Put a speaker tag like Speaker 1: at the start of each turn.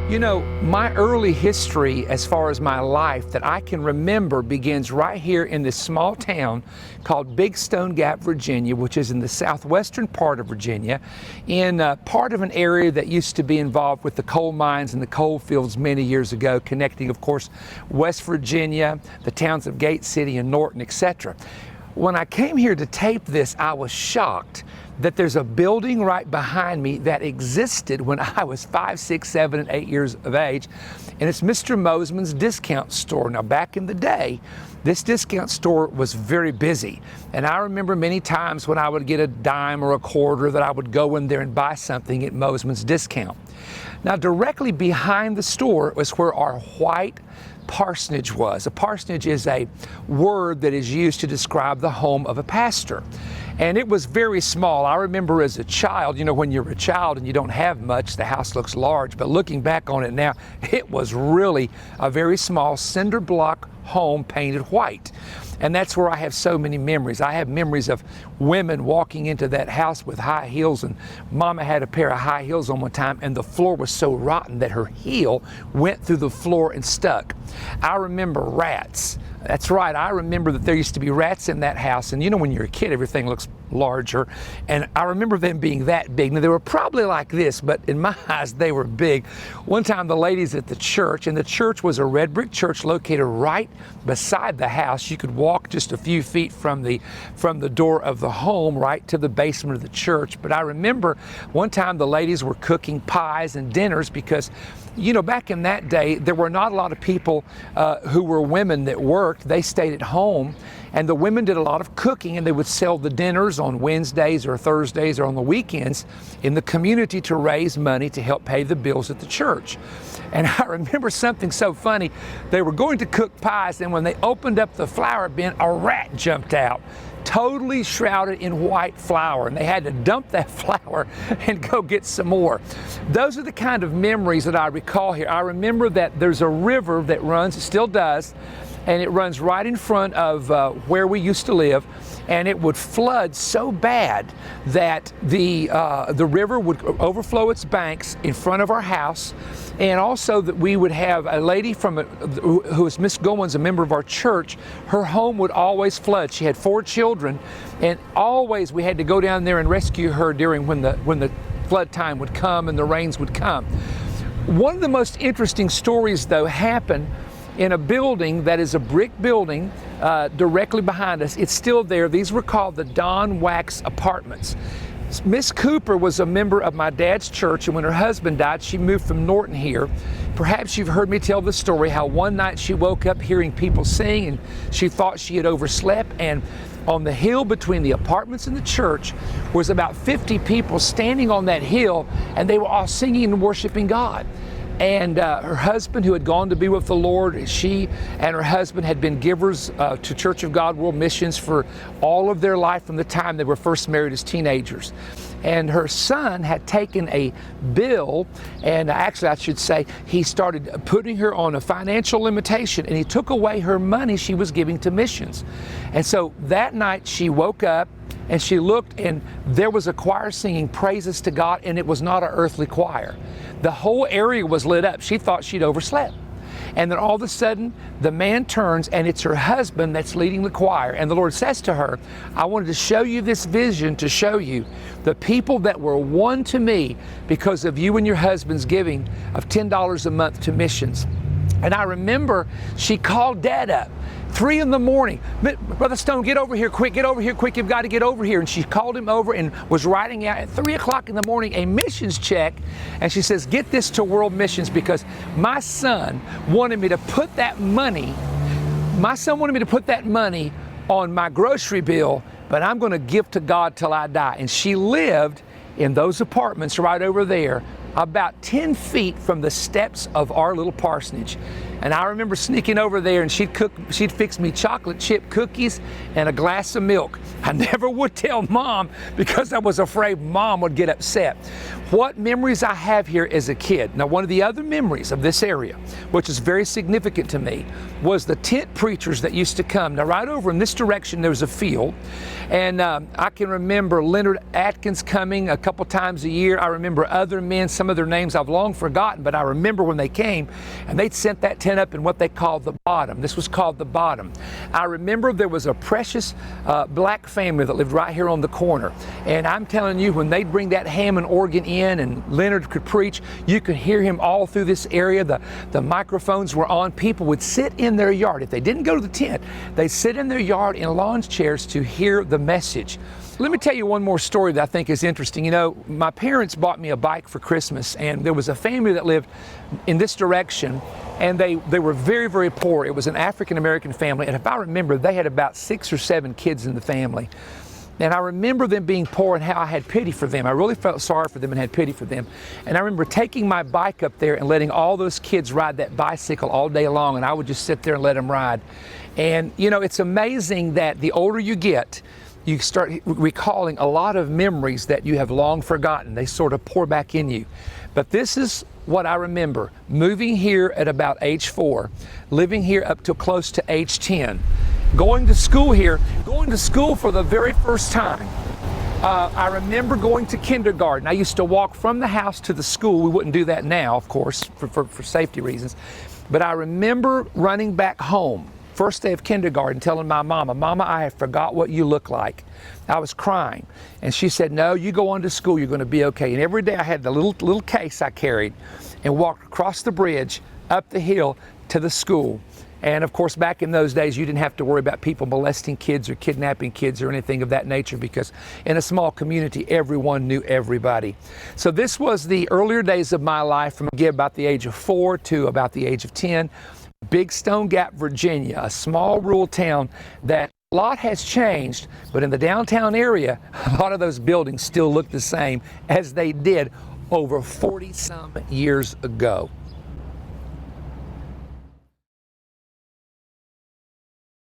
Speaker 1: You know, my early history as far as my life that I can remember begins right here in this small town called Big Stone Gap, Virginia, which is in the southwestern part of Virginia, in part of an area that used to be involved with the coal mines and the coal fields many years ago, connecting, of course, West Virginia, the towns of Gate City and Norton, etc. When I came here to tape this, I was shocked that there's a building right behind me that existed when I was 5, 6, 7, and 8 years of age, and it's Mr. Mosman's Discount Store. Now, back in the day, this discount store was very busy, and I remember many times when I would get a dime or a quarter that I would go in there and buy something at Mosman's Discount. Now, directly behind the store was where our white parsonage was. A parsonage is a word that is used to describe the home of a pastor. And it was very small. I remember as a child, you know, when you're a child and you don't have much, the house looks large. But looking back on it now, it was really a very small cinder block home painted white. And that's where I have so many memories. I have memories of women walking into that house with high heels, and Mama had a pair of high heels on one time, and the floor was so rotten that her heel went through the floor and stuck. I remember rats. That's right, I remember that there used to be rats in that house, and you know when you're a kid everything looks larger, and I remember them being that big. Now they were probably like this, but in my eyes they were big. One time the ladies at the church, and the church was a red brick church located right beside the house. You could walk just a few feet from the door of the home right to the basement of the church. But I remember one time the ladies were cooking pies and dinners because, you know, back in that day, there were not a lot of people who were women that worked. They stayed at home, and the women did a lot of cooking, and they would sell the dinners on Wednesdays or Thursdays or on the weekends in the community to raise money to help pay the bills at the church. And I remember something so funny. They were going to cook pies, and when they opened up the flour bin, a rat jumped out, totally shrouded in white flour, and they had to dump that flour and go get some more. Those are the kind of memories that I recall here. I remember that there's a river that runs, it still does, and it runs right in front of where we used to live, and it would flood so bad that the river would overflow its banks in front of our house, and also that we would have a lady who was Miss Goins, a member of our church. Her home would always flood. She had 4 children, and always we had to go down there and rescue her during when the flood time would come and the rains would come. One of the most interesting stories, though, happened in a building that is a brick building directly behind us. It's still there. These were called the Don Wax Apartments. Miss Cooper was a member of my dad's church, and when her husband died, she moved from Norton here. Perhaps you've heard me tell the story how one night she woke up hearing people sing, and she thought she had overslept, and on the hill between the apartments and the church was about 50 people standing on that hill, and they were all singing and worshiping God. And her husband, who had gone to be with the Lord, she and her husband had been givers to Church of God World Missions for all of their life from the time they were first married as teenagers. And her son had taken a bill, and actually I should say he started putting her on a financial limitation, and he took away her money she was giving to missions. And so that night she woke up and she looked, and there was a choir singing praises to God, and it was not an earthly choir. The whole area was lit up. She thought she'd overslept. And then all of a sudden, the man turns, and it's her husband that's leading the choir. And the Lord says to her, I wanted to show you this vision to show you the people that were won to me because of you and your husband's giving of $10 a month to missions. And I remember she called Dad up, 3 in the morning. Brother Stone, get over here quick, you've got to get over here. And she called him over and was writing out at 3 o'clock in the morning a missions check. And she says, get this to World Missions because my son wanted me to put that money on my grocery bill, but I'm going to give to God till I die. And she lived in those apartments right over there, about 10 feet from the steps of our little parsonage. And I remember sneaking over there, and she'd fix me chocolate chip cookies and a glass of milk. I never would tell Mom because I was afraid Mom would get upset. What memories I have here as a kid. Now, one of the other memories of this area, which is very significant to me, was the tent preachers that used to come. Now, right over in this direction, there was a field, and I can remember Leonard Atkins coming a couple times a year. I remember other men, some of their names I've long forgotten, but I remember when they came, and they'd sent that tent up in what they called the bottom. This was called the bottom. I remember there was a precious black family that lived right here on the corner, and I'm telling you, when they'd bring that Hammond organ in and Leonard could preach, you could hear him all through this area. The microphones were on. People would sit in their yard. If they didn't go to the tent, they'd sit in their yard in lawn chairs to hear the message. Let me tell you one more story that I think is interesting. You know, my parents bought me a bike for Christmas, and there was a family that lived in this direction, and they were very, very poor. It was an African-American family, and if I remember, they had about 6 or 7 kids in the family. And I remember them being poor and how I had pity for them. I really felt sorry for them and had pity for them. And I remember taking my bike up there and letting all those kids ride that bicycle all day long, and I would just sit there and let them ride. And, you know, it's amazing that the older you get, you start recalling a lot of memories that you have long forgotten. They sort of pour back in you. But this is what I remember. Moving here at about age 4, living here up to close to age 10, going to school here, going to school for the very first time. I remember going to kindergarten. I used to walk from the house to the school. We wouldn't do that now, of course, for safety reasons. But I remember running back home, first day of kindergarten, telling my mama, "Mama, I have forgot what you look like." I was crying. And she said, "No, you go on to school, you're going to be okay." And every day I had the little case I carried and walked across the bridge, up the hill to the school. And of course, back in those days, you didn't have to worry about people molesting kids or kidnapping kids or anything of that nature, because in a small community, everyone knew everybody. So this was the earlier days of my life, from again about the age of 4 to about the age of 10. Big Stone Gap, Virginia, a small rural town that a lot has changed, but in the downtown area, a lot of those buildings still look the same as they did over 40-some years ago.